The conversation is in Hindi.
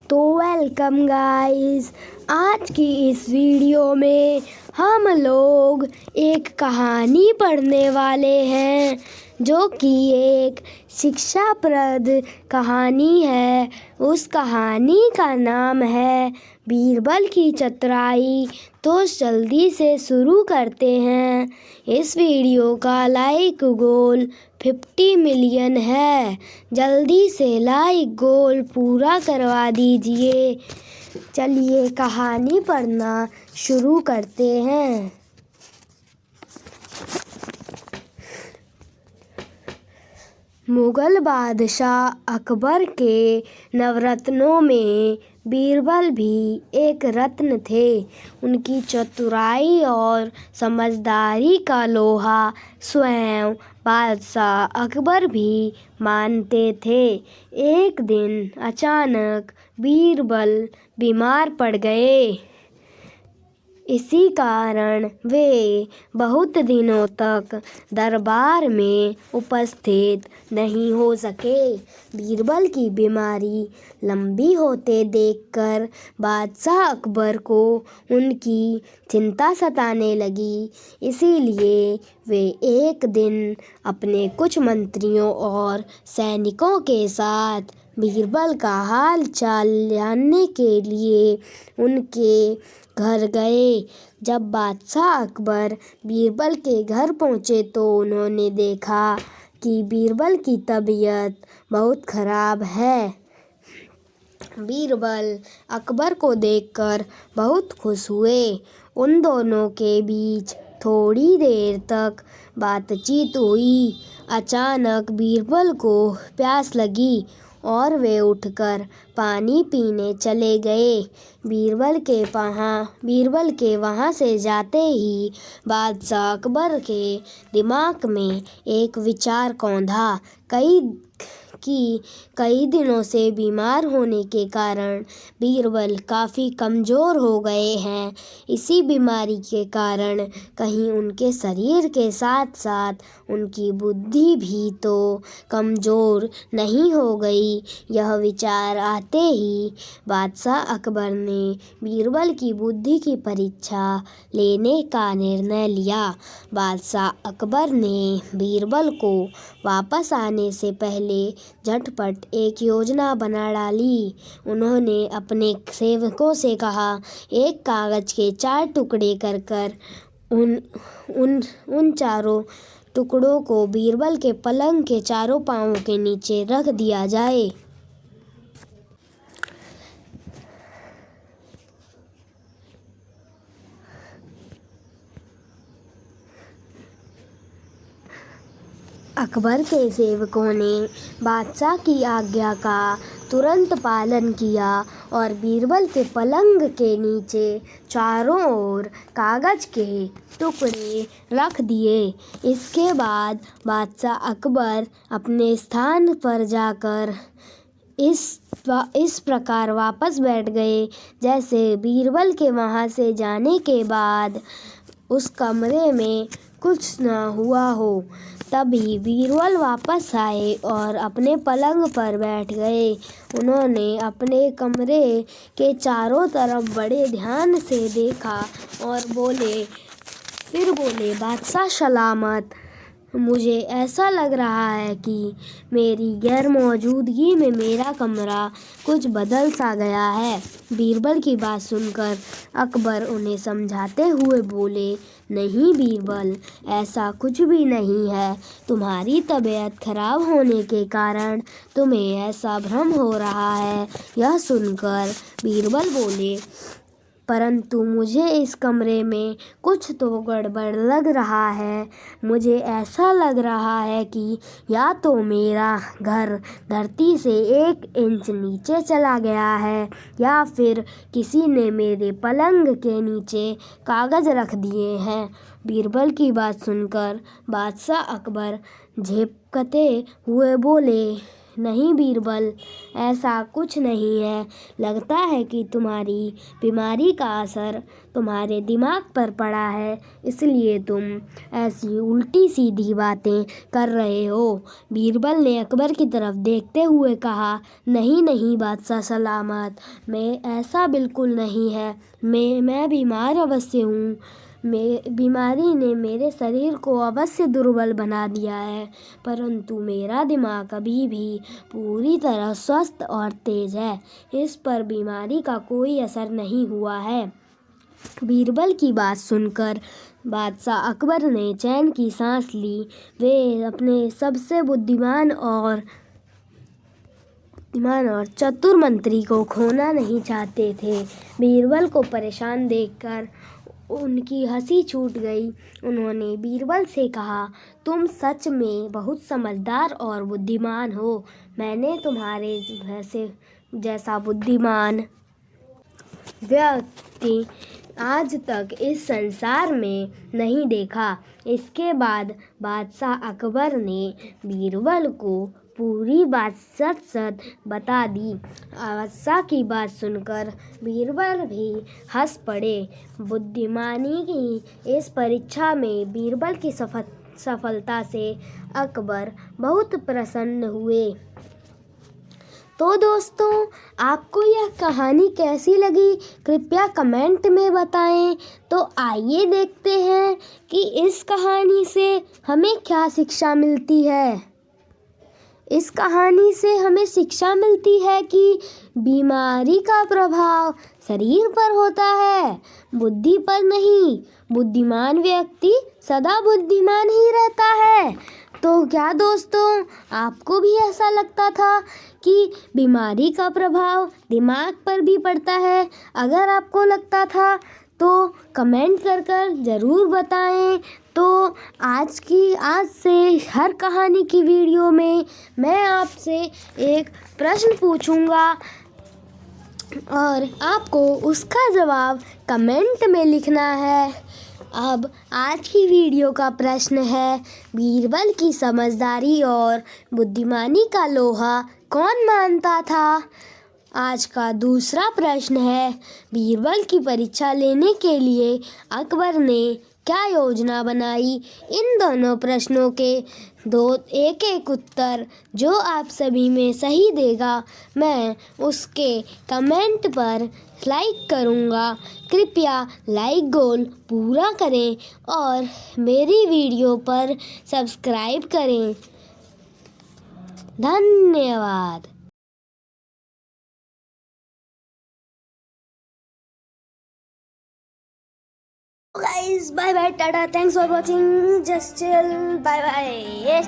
तो वेलकम गाइस। आज की इस वीडियो में हम लोग एक कहानी पढ़ने वाले हैं जो कि एक शिक्षाप्रद कहानी है। उस कहानी का नाम है बीरबल की चतुराई। तो जल्दी से शुरू करते हैं। इस वीडियो का लाइक गोल 50 मिलियन है। जल्दी से लाइक गोल पूरा करवा दीजिए। चलिए कहानी पढ़ना शुरू करते हैं। मुगल बादशाह अकबर के नवरत्नों में बीरबल भी एक रत्न थे। उनकी चतुराई और समझदारी का लोहा स्वयं बादशाह अकबर भी मानते थे। एक दिन अचानक बीरबल बीमार पड़ गए। इसी कारण वे बहुत दिनों तक दरबार में उपस्थित नहीं हो सके। बीरबल की बीमारी लंबी होते देखकर बादशाह अकबर को उनकी चिंता सताने लगी। इसीलिए वे एक दिन अपने कुछ मंत्रियों और सैनिकों के साथ बीरबल का हाल चाल जानने के लिए उनके घर गए। जब बादशाह अकबर बीरबल के घर पहुंचे तो उन्होंने देखा कि बीरबल की तबीयत बहुत खराब है। बीरबल अकबर को देखकर बहुत खुश हुए। उन दोनों के बीच थोड़ी देर तक बातचीत हुई। अचानक बीरबल को प्यास लगी और वे उठकर पानी पीने चले गए। बीरबल के वहाँ से जाते ही बादशाह अकबर के दिमाग में एक विचार कौंधा कई दिनों से बीमार होने के कारण बीरबल काफ़ी कमज़ोर हो गए हैं। इसी बीमारी के कारण कहीं उनके शरीर के साथ साथ उनकी बुद्धि भी तो कमज़ोर नहीं हो गई। यह विचार आते ही बादशाह अकबर ने बीरबल की बुद्धि की परीक्षा लेने का निर्णय लिया। बादशाह अकबर ने बीरबल को वापस आने से पहले झटपट एक योजना बना डाली। उन्होंने अपने सेवकों से कहा, एक कागज़ के 4 टुकड़े कर उन चारों टुकड़ों को बीरबल के पलंग के चारों पांवों के नीचे रख दिया जाए। अकबर के सेवकों ने बादशाह की आज्ञा का तुरंत पालन किया और बीरबल के पलंग के नीचे चारों ओर कागज़ के टुकड़े रख दिए। इसके बाद बादशाह अकबर अपने स्थान पर जाकर इस प्रकार वापस बैठ गए जैसे बीरबल के वहाँ से जाने के बाद उस कमरे में कुछ न हुआ हो। तभी बीरबल वापस आए और अपने पलंग पर बैठ गए। उन्होंने अपने कमरे के चारों तरफ बड़े ध्यान से देखा और फिर बोले, बादशाह सलामत। मुझे ऐसा लग रहा है कि मेरी गैर मौजूदगी में मेरा कमरा कुछ बदल सा गया है। बीरबल की बात सुनकर अकबर उन्हें समझाते हुए बोले, नहीं बीरबल, ऐसा कुछ भी नहीं है। तुम्हारी तबीयत खराब होने के कारण तुम्हें ऐसा भ्रम हो रहा है। यह सुनकर बीरबल बोले, परंतु मुझे इस कमरे में कुछ तो गड़बड़ लग रहा है। मुझे ऐसा लग रहा है कि या तो मेरा घर धरती से 1 इंच नीचे चला गया है या फिर किसी ने मेरे पलंग के नीचे कागज़ रख दिए हैं। बीरबल की बात सुनकर बादशाह अकबर झेपकते हुए बोले, नहीं बीरबल, ऐसा कुछ नहीं है। लगता है कि तुम्हारी बीमारी का असर तुम्हारे दिमाग पर पड़ा है, इसलिए तुम ऐसी उल्टी सीधी बातें कर रहे हो। बीरबल ने अकबर की तरफ देखते हुए कहा, नहीं नहीं बादशाह सलामत, मैं ऐसा बिल्कुल नहीं है। मैं बीमार अवश्य हूँ। बीमारी ने मेरे शरीर को अवश्य दुर्बल बना दिया है, परंतु मेरा दिमाग अभी भी पूरी तरह स्वस्थ और तेज है। इस पर बीमारी का कोई असर नहीं हुआ है। बीरबल की बात सुनकर बादशाह अकबर ने चैन की सांस ली। वे अपने सबसे बुद्धिमान और चतुर मंत्री को खोना नहीं चाहते थे। बीरबल को परेशान देखकर उनकी हंसी छूट गई। उन्होंने बीरबल से कहा, तुम सच में बहुत समझदार और बुद्धिमान हो। मैंने तुम्हारे जैसा बुद्धिमान व्यक्ति आज तक इस संसार में नहीं देखा। इसके बाद बादशाह अकबर ने बीरबल को पूरी बात सच सच बता दी। बादशाह की बात सुनकर बीरबल भी हंस पड़े। बुद्धिमानी की इस परीक्षा में बीरबल की सफलता से अकबर बहुत प्रसन्न हुए। तो दोस्तों, आपको यह कहानी कैसी लगी, कृपया कमेंट में बताएं। तो आइए देखते हैं कि इस कहानी से हमें क्या शिक्षा मिलती है। इस कहानी से हमें शिक्षा मिलती है कि बीमारी का प्रभाव शरीर पर होता है, बुद्धि पर नहीं। बुद्धिमान व्यक्ति सदा बुद्धिमान ही रहता है। तो क्या दोस्तों, आपको भी ऐसा लगता था कि बीमारी का प्रभाव दिमाग पर भी पड़ता है? अगर आपको लगता था तो कमेंट कर ज़रूर बताएं। तो आज से हर कहानी की वीडियो में मैं आपसे एक प्रश्न पूछूंगा और आपको उसका जवाब कमेंट में लिखना है। अब आज की वीडियो का प्रश्न है, बीरबल की समझदारी और बुद्धिमानी का लोहा कौन मानता था? आज का दूसरा प्रश्न है, बीरबल की परीक्षा लेने के लिए अकबर ने क्या योजना बनाई? इन दोनों प्रश्नों के एक एक उत्तर जो आप सभी में सही देगा, मैं उसके कमेंट पर लाइक करूँगा। कृपया लाइक गोल पूरा करें और मेरी वीडियो पर सब्सक्राइब करें। धन्यवाद। Guys, bye bye, tata, thanks for watching, just chill, bye bye.